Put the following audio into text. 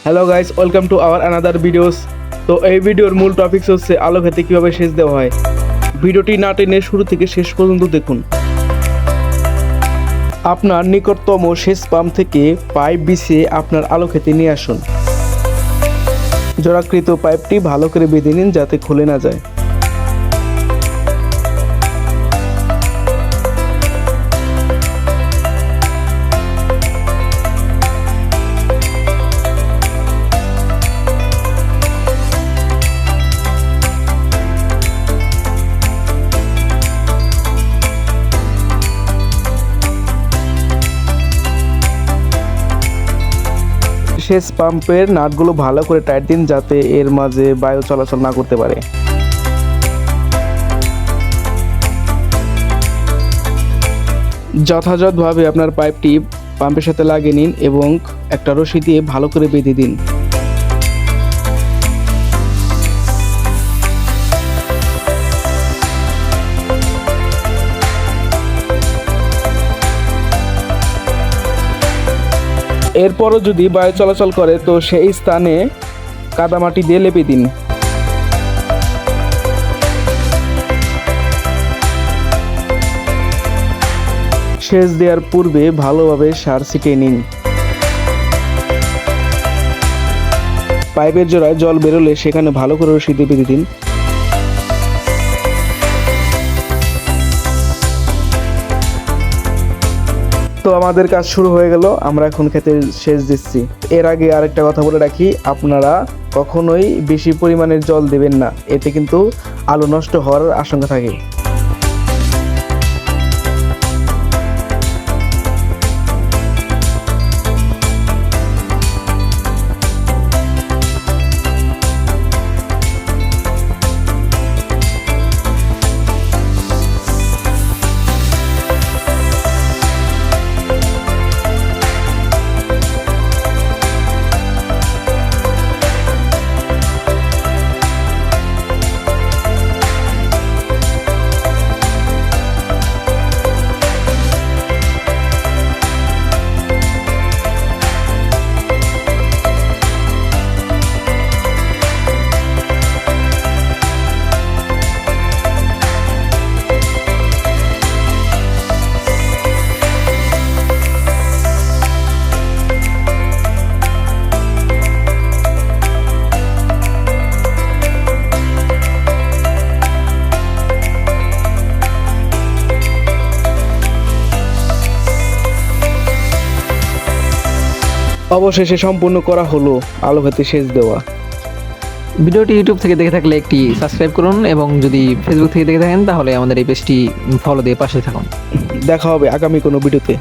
Hello guys, welcome to our another videos. তো এই ভিডিওর মূল টপিকস হচ্ছে আলো খেতে কীভাবে সেচ দেওয়া হয়। ভিডিওটি না টেনে শুরু থেকে শেষ পর্যন্ত দেখুন। আপনার নিকটতম সেচ পাম্প থেকে পাইপ বিছিয়ে আপনার আলো খেতে নিয়ে আসুন। জোড়াকৃত পাইপটি ভালো করে বেঁধে নিন যাতে খুলে না যায়। সেচ পাম্পের নাটগুলো ভালো করে টাইট দিন যাতে এর মাঝে বায়ু চলাচল না করতে পারে। যথাযথভাবে আপনার পাইপটি পাম্পের সাথে লাগিয়ে নিন এবং একটা রশি দিয়ে ভালো করে বেঁধে দিন। এরপরও যদি বায়ু চলাচল করে তো সেই স্থানে কাদামাটি দিয়ে লেপে দিন। সেচ দেওয়ার পূর্বে ভালোভাবে সার ছিটিয়ে নিন। পাইপের জোড়ায় জল বেরোলে সেখানে ভালো করে রশি দিয়ে বেঁধে দিন। তো আমাদের কাজ শুরু হয়ে গেল, আমরা এখন খেতে সেচ দিচ্ছি। এর আগে আরেকটা কথা বলে রাখি, আপনারা কখনোই বেশি পরিমাণের জল দেবেন না, এতে কিন্তু আলু নষ্ট হওয়ার আশঙ্কা থাকে। অবশেষে সম্পূর্ণ করা হলো আলু খেতে সেচ দেওয়া। ভিডিওটি ইউটিউব থেকে দেখে থাকলে একটি সাবস্ক্রাইব করুন এবং যদি ফেসবুক থেকে দেখে থাকেন তাহলে আমাদের এই পেজটি ফলো দিয়ে পাশে থাকুন। দেখা হবে আগামী কোনো ভিডিওতে।